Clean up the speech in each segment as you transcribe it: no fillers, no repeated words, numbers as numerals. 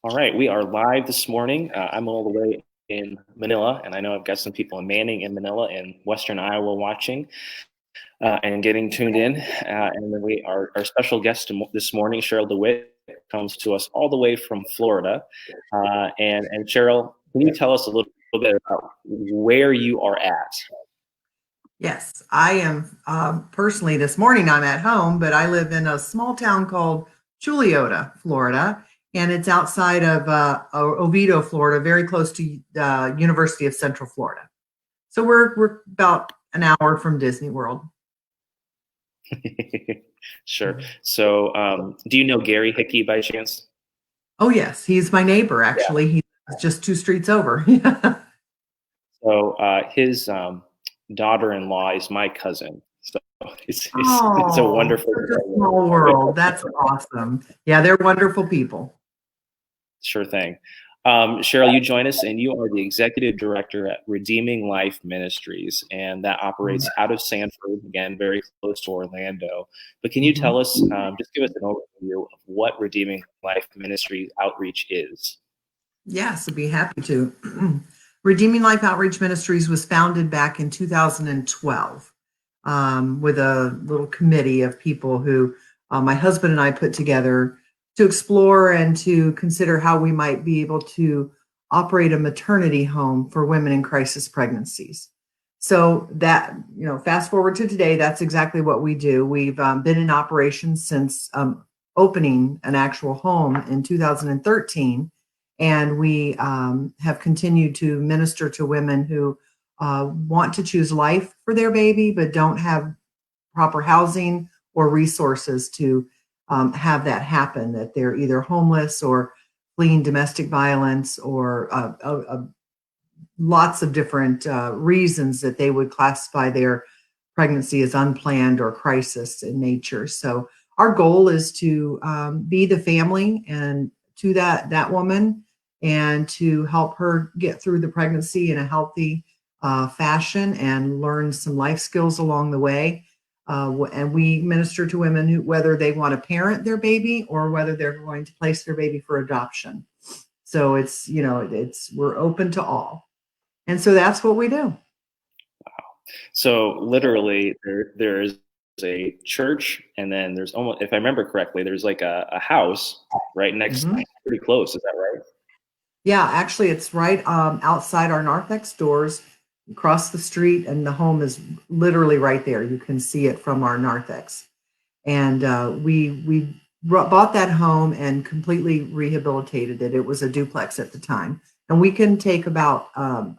All right, we are live this morning. I'm all the way in Manila, and I know I've got some people in Manning in Manila and Western Iowa watching and getting tuned in. And then our special guest this morning, Cheryl DeWitt, comes to us all the way from Florida. And Cheryl, can you tell us a little bit about where you are at? Yes, I am personally this morning I'm at home, but I live in a small town called Juliota, Florida, and it's outside of Oviedo, Florida, very close to the University of Central Florida. So we're about an hour from Disney World. Sure. So, do you know Gary Hickey by chance? Oh yes, he's my neighbor Yeah. actually. He's just 2 streets over. So his daughter-in-law is my cousin. So it's a Oh, wonderful such a small world. That's awesome. Yeah, they're wonderful people. sure thing. Cheryl, you join us, and you are the executive director at Redeeming Life Ministries, and that operates out of Sanford, again, very close to Orlando. But can you Mhm. tell us, just give us an overview of what Redeeming Life Ministries outreach is? Yes, I'd be happy to. Redeeming Life Outreach Ministries was founded back in 2012 with a little committee of people who my husband and I put together to explore and to consider how we might be able to operate a maternity home for women in crisis pregnancies. So that, fast forward to today, that's exactly what we do. We've been in operation since opening an actual home in 2013, and we have continued to minister to women who want to choose life for their baby, but don't have proper housing or resources to have that happen, that they're either homeless or fleeing domestic violence or lots of different reasons that they would classify their pregnancy as unplanned or crisis in nature. So our goal is to be the family and to that woman, and to help her get through the pregnancy in a healthy fashion and learn some life skills along the way. And we minister to women who, whether they want to parent their baby or whether they're going to place their baby for adoption. So we're open to all. And so that's what we do. So literally, there is a church, and then there's almost, if I remember correctly, there's like a house right next, Mhm. pretty close. Is that right? Yeah, actually, it's right outside our narthex doors, across the street, and the home is literally right there. You can see it from our narthex. And we bought that home and completely rehabilitated it. It was a duplex at the time, and we can take about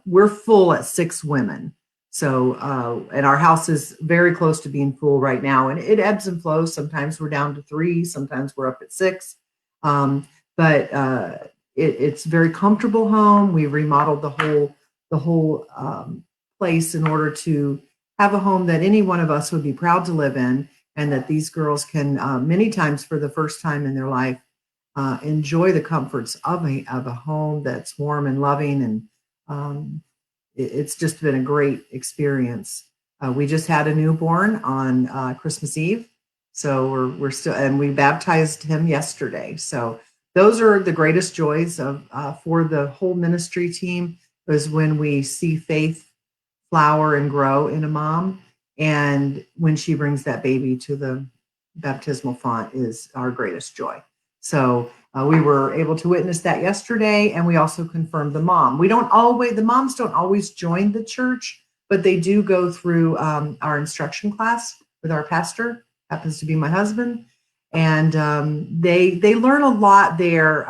we're full at 6 women. So and our house is very close to being full right now, and it ebbs and flows. Sometimes we're down to 3, sometimes we're up at 6. But it's a very comfortable home. We remodeled the whole place in order to have a home that any one of us would be proud to live in, and that these girls can many times for the first time in their life enjoy the comforts of a home that's warm and loving. And it's just been a great experience. We just had a newborn on Christmas Eve, so we're still, and we baptized him yesterday. So those are the greatest joys of for the whole ministry team, is when we see faith flower and grow in a mom, and when she brings that baby to the baptismal font is our greatest joy. So we were able to witness that yesterday, and we also confirmed the moms don't always join the church, but they do go through our instruction class with our pastor, happens to be my husband. And they learn a lot there,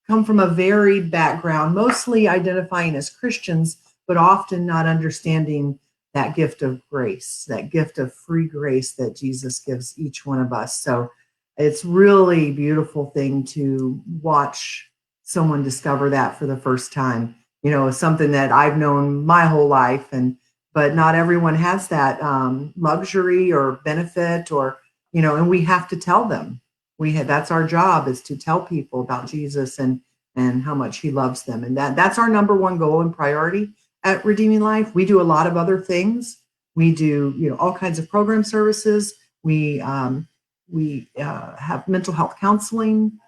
come from a varied background, mostly identifying as Christians, but often not understanding that gift of grace, that gift of free grace that Jesus gives each one of us. So it's really beautiful thing to watch someone discover that for the first time. Something that I've known my whole life, but not everyone has that luxury or benefit, or and we have to tell them. That's our job, is to tell people about Jesus and how much he loves them, and that's our number one goal and priority at Redeeming Life. We do a lot of other things. We do, all kinds of program services. We have mental health counseling,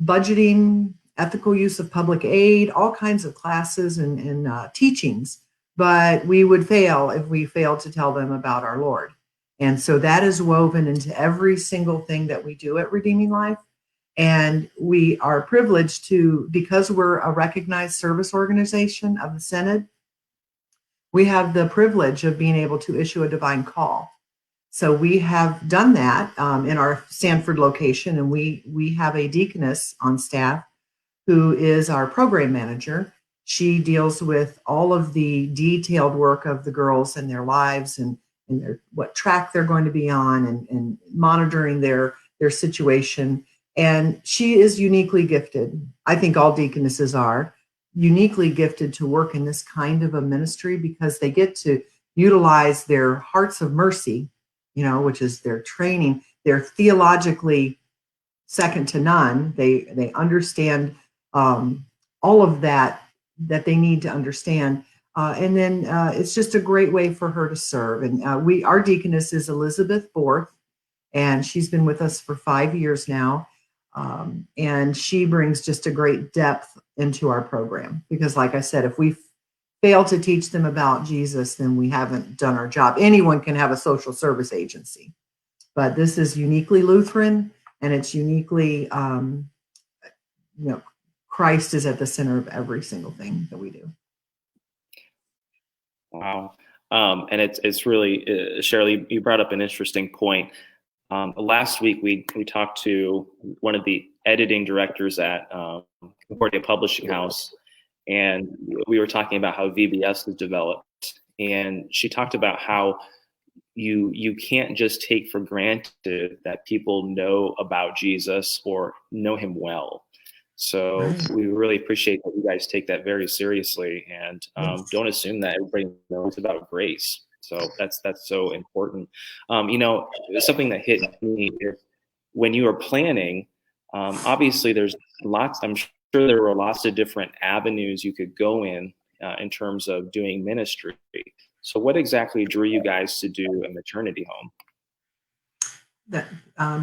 budgeting, ethical use of public aid, all kinds of classes and teachings. But we would fail if we failed to tell them about our Lord. And so that is woven into every single thing that we do at Redeeming Life. And we are privileged to, because we're a recognized service organization of the Synod, we have the privilege of being able to issue a divine call. So we have done that in our Sanford location, and we have a deaconess on staff who is our program manager. She deals with all of the detailed work of the girls and their lives and what track they're going to be on and monitoring their situation. And she is uniquely gifted. I think all deaconesses are uniquely gifted to work in this kind of a ministry because they get to utilize their hearts of mercy, which is their training. They're theologically second to none. They understand all of that they need to understand. And then it's just a great way for her to serve. And our deaconess is Elizabeth Borth, and she's been with us for 5 years now. And she brings just a great depth into our program because, like I said, if we fail to teach them about Jesus, then we haven't done our job. Anyone can have a social service agency, but this is uniquely Lutheran, and it's uniquely, Christ is at the center of every single thing that we do. Wow. And it's really, Shirley, you brought up an interesting point. Last week, we talked to one of the editing directors at Concordia Publishing House, and we were talking about how VBS is developed. And she talked about how you can't just take for granted that people know about Jesus or know him well. So Right. we really appreciate that you guys take that very seriously and Yes. don't assume that everybody knows about grace. So that's so important. Something that hit me is when you were planning, obviously there's lots, I'm sure there were lots of different avenues you could go in terms of doing ministry. So what exactly drew you guys to do a maternity home?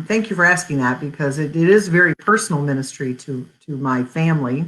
Thank you for asking that because it is very personal ministry to my family.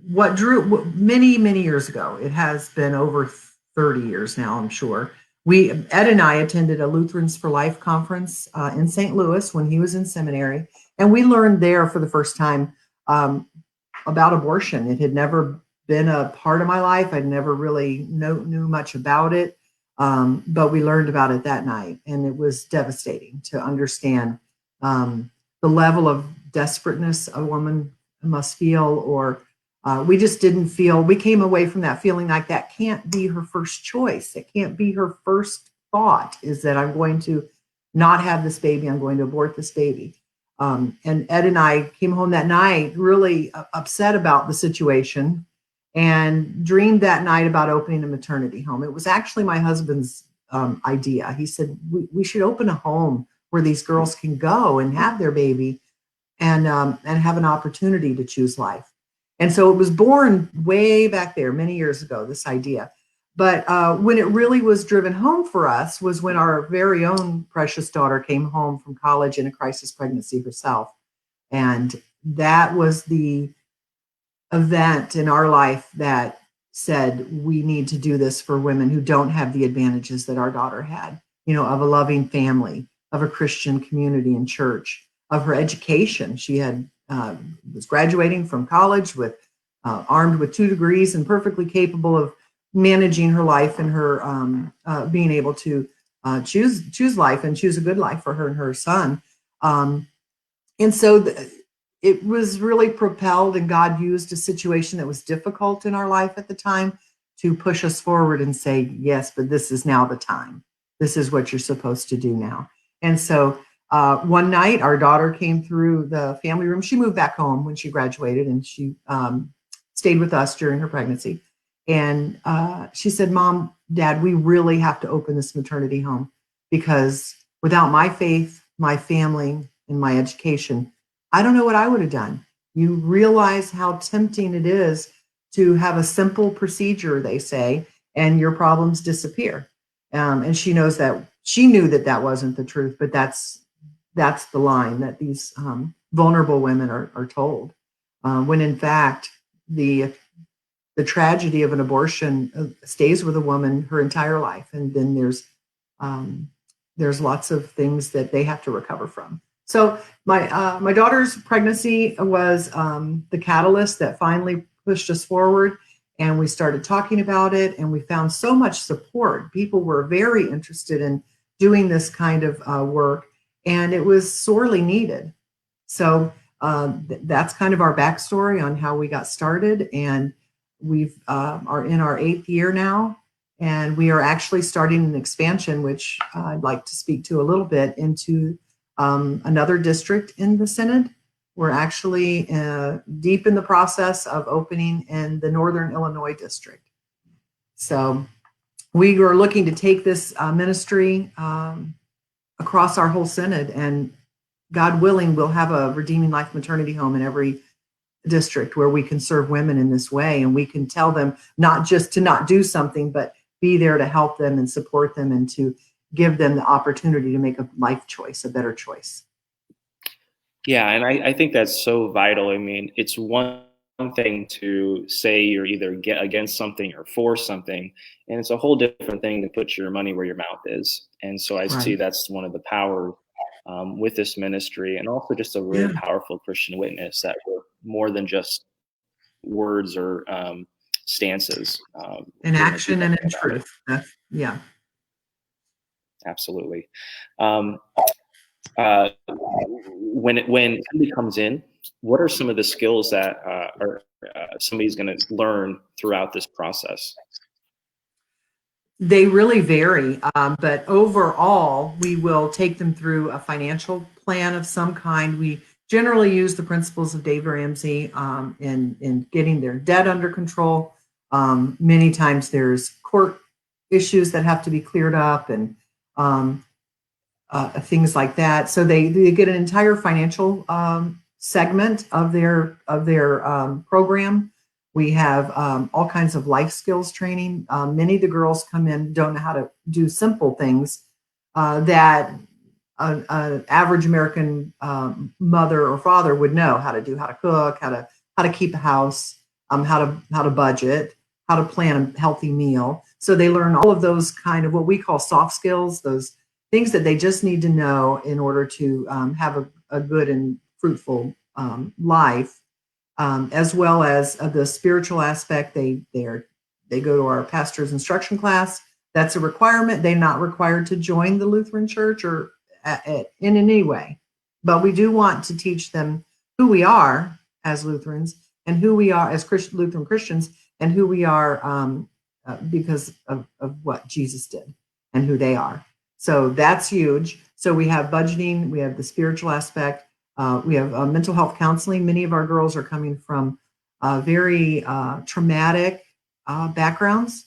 What drew many years ago, it has been over 30 years now, I'm sure. Ed and I attended a Lutherans for Life conference in St. Louis when he was in seminary, and we learned there for the first time about abortion. It had never been a part of my life. I'd never really knew much about it. But we learned about it that night, and it was devastating to understand the level of desperateness a woman must feel, or we just didn't feel, we came away from that feeling like that can't be her first choice. It can't be her first thought is that I'm going to not have this baby, I'm going to abort this baby. And Ed and I came home that night really upset about the situation and dreamed that night about opening a maternity home. It was actually my husband's idea. He said, we should open a home where these girls can go and have their baby and have an opportunity to choose life. And so it was born way back there many years ago, this idea. But when it really was driven home for us was when our very own precious daughter came home from college in a crisis pregnancy herself. And that was the event in our life that said we need to do this for women who don't have the advantages that our daughter had, of a loving family, of a Christian community and church, of her education. She had was graduating from college with armed with 2 degrees and perfectly capable of managing her life and her being able to choose life and choose a good life for her and her son. And so it was really propelled, and God used a situation that was difficult in our life at the time to push us forward and say, yes, but this is now the time. This is what you're supposed to do now. And so one night, our daughter came through the family room. She moved back home when she graduated, and she stayed with us during her pregnancy. And she said, Mom, Dad, we really have to open this maternity home because without my faith, my family, and my education, I don't know what I would have done. You realize how tempting it is to have a simple procedure, they say, and your problems disappear. And she knows that she knew that wasn't the truth, but that's the line that these vulnerable women are told. when in fact the tragedy of an abortion stays with a woman her entire life, and then there's lots of things that they have to recover from. So my daughter's pregnancy was the catalyst that finally pushed us forward, and we started talking about it, and we found so much support. People were very interested in doing this kind of work, and it was sorely needed. So that's kind of our backstory on how we got started, and we've are in our 8th year now, and we are actually starting an expansion, which I'd like to speak to a little bit, into another district in the Synod. We're actually deep in the process of opening in the Northern Illinois district. So we are looking to take this ministry across our whole Synod, and God willing, we'll have a Redeeming Life Maternity Home in every district where we can serve women in this way, and we can tell them not just to not do something, but be there to help them and support them and to give them the opportunity to make a life choice, a better choice. Yeah, and I think that's so vital. I mean, it's one thing to say you're either against something or for something, and it's a whole different thing to put your money where your mouth is. And so I see Right. that's one of the power with this ministry, and also just a really Yeah. powerful Christian witness that we're more than just words or stances. In We're going to do action and something in about it. truth. Yeah. Absolutely. Um, when somebody comes in, what are some of the skills that somebody's going to learn throughout this process? They really vary, but overall, we will take them through a financial plan of some kind. We generally use the principles of Dave Ramsey in getting their debt under control. Many times there's court issues that have to be cleared up, and um, things like that. So they get an entire financial segment of their program. We have all kinds of life skills training. Many of the girls come in don't know how to do simple things that an average American mother or father would know how to do: how to cook, how to keep a house, how to budget, how to plan a healthy meal. So they learn all of those kind of what we call soft skills, those things that they just need to know in order to have a good and fruitful life, as well as the spiritual aspect. They go to our pastor's instruction class. That's a requirement. They're not required to join the Lutheran Church or in any way, but we do want to teach them who we are as Lutherans and who we are as Lutheran Christians, and who we are because of what Jesus did and who they are. So that's huge. So we have budgeting, we have the spiritual aspect, we have mental health counseling. Many of our girls are coming from very traumatic backgrounds,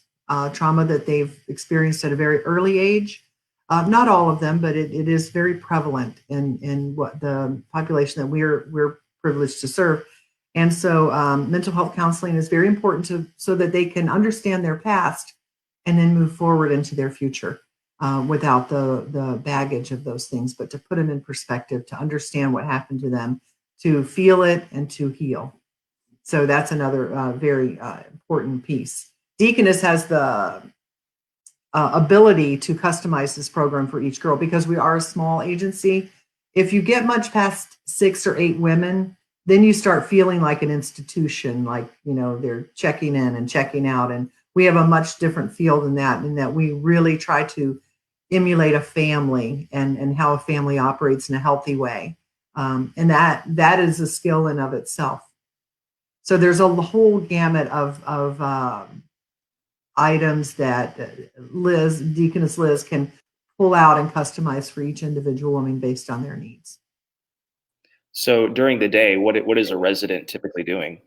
trauma that they've experienced at a very early age. Not all of them, but it is very prevalent in what the population that we're privileged to serve. And so mental health counseling is very important so that they can understand their past and then move forward into their future. Without the baggage of those things, but to put them in perspective, to understand what happened to them, to feel it, and to heal. So that's another very important piece. Deaconess has the ability to customize this program for each girl because we are a small agency. If you get much past 6 or 8 women, then you start feeling like an institution, like, they're checking in and checking out. And we have a much different feel than that, in that we really try to emulate a family and how a family operates in a healthy way. And that is a skill in of itself. So there's a whole gamut of items that Deaconess Liz can pull out and customize for each individual woman based on their needs. So during the day, what is a resident typically doing?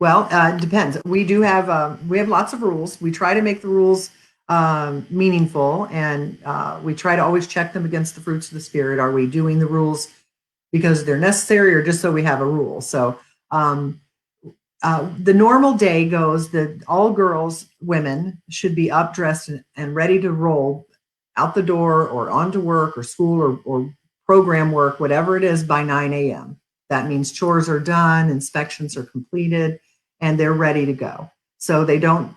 Well, it depends. We have lots of rules. We try to make the rules meaningful, and we try to always check them against the fruits of the Spirit. Are we doing the rules because they're necessary, or just so we have a rule? So the normal day goes that all girls, women, should be up, dressed, and ready to roll out the door or onto work or school or program work, whatever it is, by 9 a.m. That means chores are done, inspections are completed, and they're ready to go. So they don't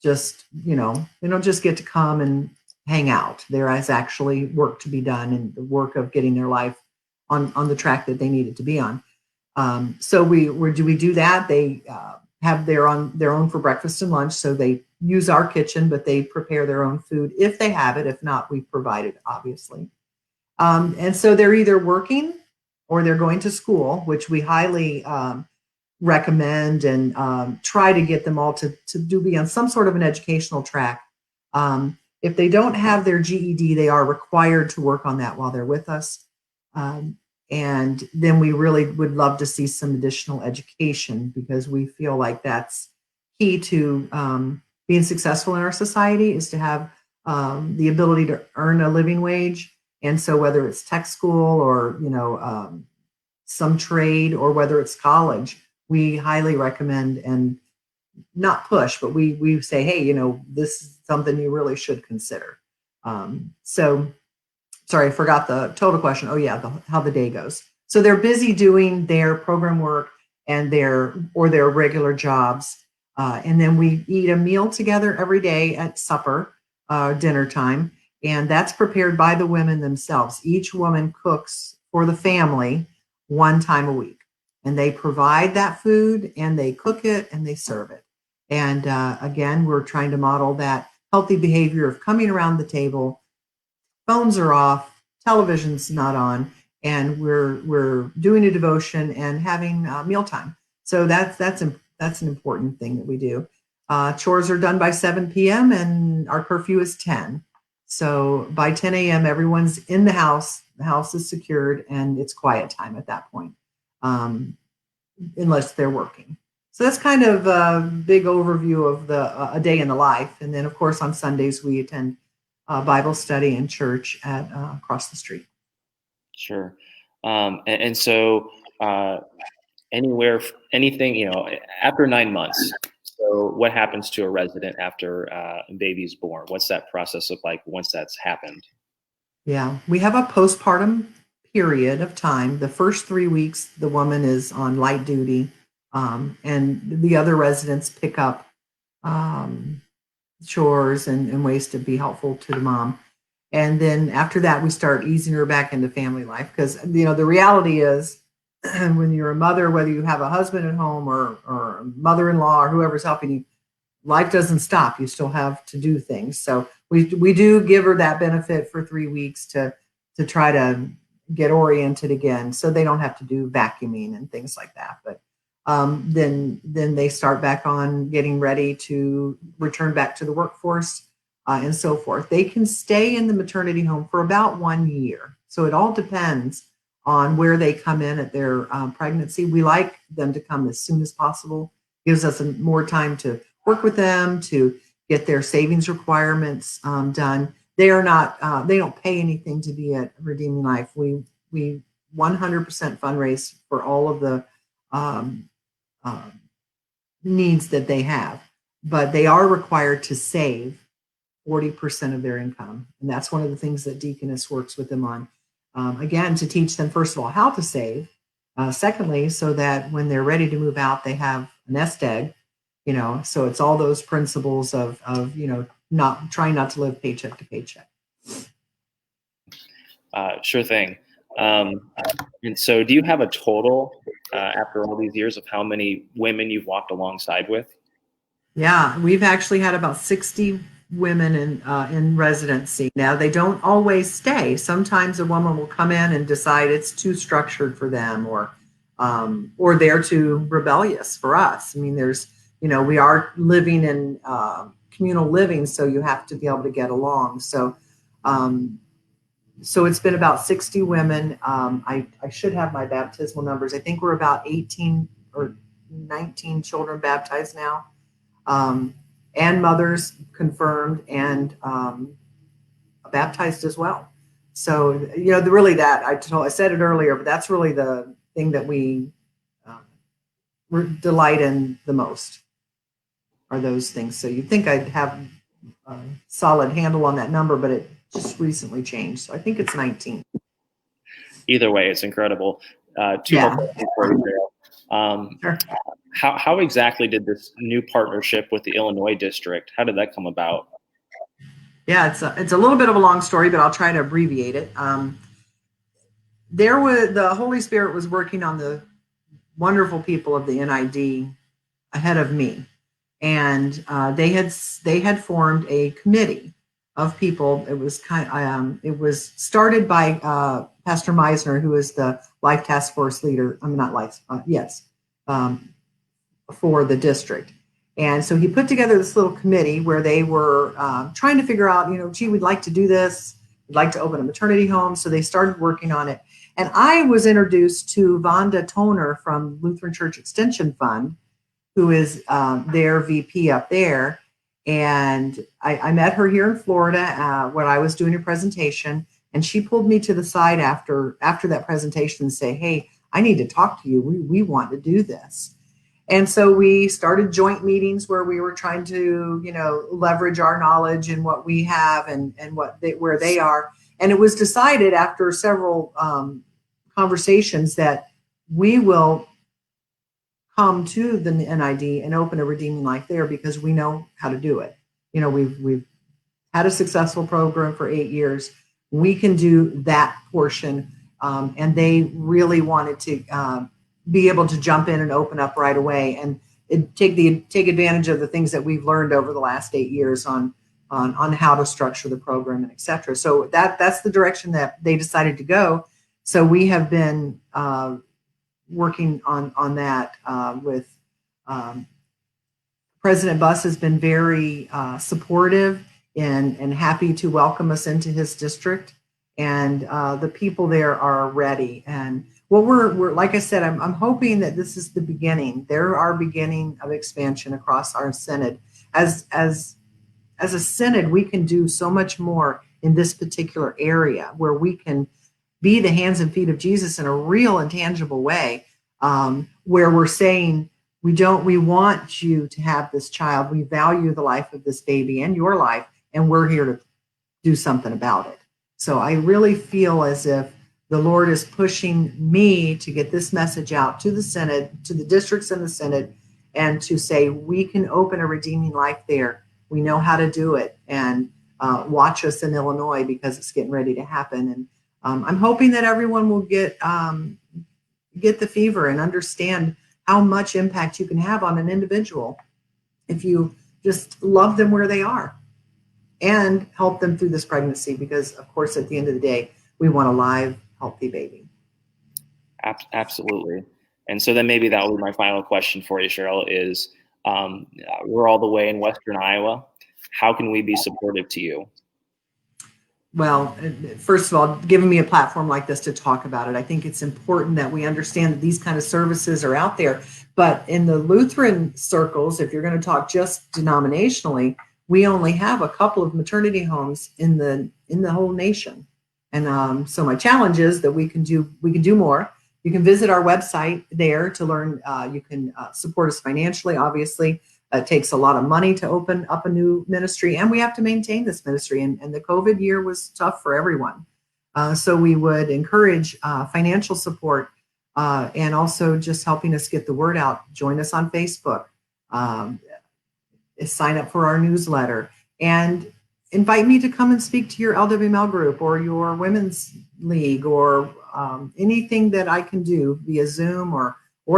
just, they don't just get to come and hang out. There is actually work to be done and the work of getting their life on the track that they need it to be on. So we do that. They have their own for breakfast and lunch. So they use our kitchen, but they prepare their own food if they have it. If not, we provide it, obviously. And so they're either working or they're going to school, which we highly recommend and try to get them all to be on some sort of an educational track. If they don't have their GED, they are required to work on that while they're with us. And then we really would love to see some additional education because we feel like that's key to being successful in our society is to have the ability to earn a living wage. And so whether it's tech school or, some trade or whether it's college, we highly recommend and not push, but we say, hey, this is something you really should consider. So sorry, I forgot the total question. Oh yeah, how the day goes. So they're busy doing their program work and their regular jobs. And then we eat a meal together every day at supper, dinner time. And that's prepared by the women themselves. Each woman cooks for the family one time a week. And they provide that food and they cook it and they serve it. And again, we're trying to model that healthy behavior of coming around the table, phones are off, television's not on, and we're doing a devotion and having mealtime. So that's an important thing that we do. Chores are done by 7 p.m. and our curfew is 10. So by 10 a.m., everyone's in the house. The house is secured and it's quiet time at that point, unless they're working. So that's kind of a big overview of a day in the life. And then, of course, on Sundays, we attend Bible study in church at across the street. Sure. And so anything, after 9 months. So what happens to a resident after a baby's born? What's that process look like once that's happened? Yeah, we have a postpartum period of time. The first 3 weeks, the woman is on light duty, and the other residents pick up um, chores and ways to be helpful to the mom. And then after that, we start easing her back into family life because the reality is when you're a mother, whether you have a husband at home or a mother-in-law or whoever's helping you, life doesn't stop. You still have to do things. So we do give her that benefit for 3 weeks to try to get oriented again, so they don't have to do vacuuming and things like that. But then they start back on getting ready to return back to the workforce and so forth. They can stay in the maternity home for about 1 year. So it all depends on where they come in at their pregnancy. We like them to come as soon as possible. Gives us more time to work with them to get their savings requirements done. They are not. They don't pay anything to be at Redeeming Life. We 100% fundraise for all of the needs that they have, but they are required to save 40% of their income, and that's one of the things that Deaconess works with them on. Again, to teach them first of all how to save. Secondly, so that when they're ready to move out, they have a nest egg. So it's all those principles of not trying not to live paycheck to paycheck. Sure thing. And so do you have a total after all these years of how many women you've walked alongside with? Yeah, we've actually had about 60 women in residency. Now they don't always stay. Sometimes a woman will come in and decide it's too structured for them, or they're too rebellious for us. I mean, we are living in communal living, so you have to be able to get along. So it's been about 60 women. I should have my baptismal numbers. I think we're about 18 or 19 children baptized now, and mothers confirmed and baptized as well. So, really that I said it earlier, but that's really the thing that we delight in the most are those things. So you'd think I'd have a solid handle on that number, but it just recently changed. So I think it's 19. Either way, it's incredible. two-part Yeah. question for you, Cheryl. Sure. How exactly did this new partnership with the Illinois district, how did that come about? Yeah, it's a little bit of a long story, but I'll try to abbreviate it. The Holy Spirit was working on the wonderful people of the NID ahead of me, and they had formed a committee of people. It was started by Pastor Meisner, who is the Life Task Force leader. I'm not life, yes, for the district. And so he put together this little committee where they were trying to figure out, gee, we'd like to do this. We'd like to open a maternity home. So they started working on it. And I was introduced to Vonda Toner from Lutheran Church Extension Fund, who is their VP up there. And I met her here in Florida when I was doing a presentation. And she pulled me to the side after that presentation and say, hey, I need to talk to you. We want to do this. And so we started joint meetings where we were trying to, leverage our knowledge and what we have and where they are. And it was decided after several conversations that we will come to the NID and open a Redeeming Life there because we know how to do it. We've had a successful program for 8 years. We can do that portion, and they really wanted to be able to jump in and open up right away and take advantage of the things that we've learned over the last 8 years on how to structure the program and et cetera. So that's the direction that they decided to go. So we have been working on that with President Buss has been very supportive and happy to welcome us into his district. And the people there are ready. And what we're like I said, I'm hoping that this is the beginning. There are beginning of expansion across our synod. As a synod, we can do so much more in this particular area where we can be the hands and feet of Jesus in a real and tangible way, where we're saying, we want you to have this child. We value the life of this baby and your life, and we're here to do something about it. So I really feel as if the Lord is pushing me to get this message out to the synod, to the districts in the synod, and to say, we can open a Redeeming Life there. We know how to do it, and watch us in Illinois because it's getting ready to happen. And I'm hoping that everyone will get the fever and understand how much impact you can have on an individual if you just love them where they are and help them through this pregnancy. Because, of course, at the end of the day, we want a live, healthy baby. Absolutely. And so then maybe that will be my final question for you, Cheryl, is we're all the way in Western Iowa. How can we be supportive to you? Well, first of all, giving me a platform like this to talk about it, I think it's important that we understand that these kind of services are out there. But in the Lutheran circles, if you're going to talk just denominationally, we only have a couple of maternity homes in the whole nation. And so my challenge is that we can do more. You can visit our website there to learn. You can support us financially, obviously. It takes a lot of money to open up a new ministry, and we have to maintain this ministry. And the COVID year was tough for everyone. So we would encourage financial support and also just helping us get the word out. Join us on Facebook, sign up for our newsletter, and invite me to come and speak to your LWML group or your women's league or anything that I can do via Zoom or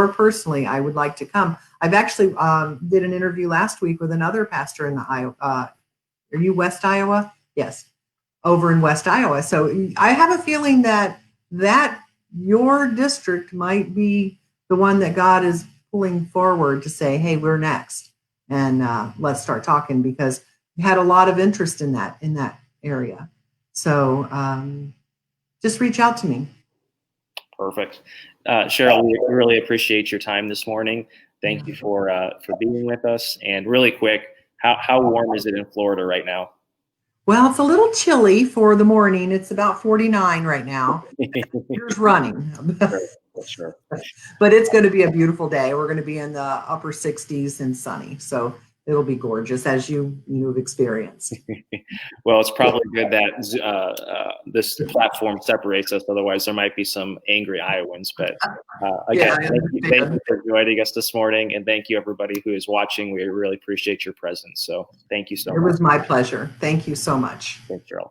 personally. I would like to come. I've actually did an interview last week with another pastor in the Iowa. Are you West Iowa? Yes, over in West Iowa. So I have a feeling that your district might be the one that God is pulling forward to say, hey, we're next. And let's start talking, because we had a lot of interest in that area. So just reach out to me. Perfect. Cheryl, we really appreciate your time this morning. Thank you for being with us. And really quick, how warm is it in Florida right now? Well, it's a little chilly for the morning. It's about 49 right now. Here's running. Sure. But it's going to be a beautiful day. We're going to be in the upper 60s and sunny. So it'll be gorgeous, as you've experienced. Well, it's probably good that this platform separates us. Otherwise, there might be some angry Iowans. But Yeah, again, I thank understand. you for joining us this morning, and thank you everybody who is watching. We really appreciate your presence. So thank you so It much. was my pleasure. Thank you so much. Thanks, Cheryl.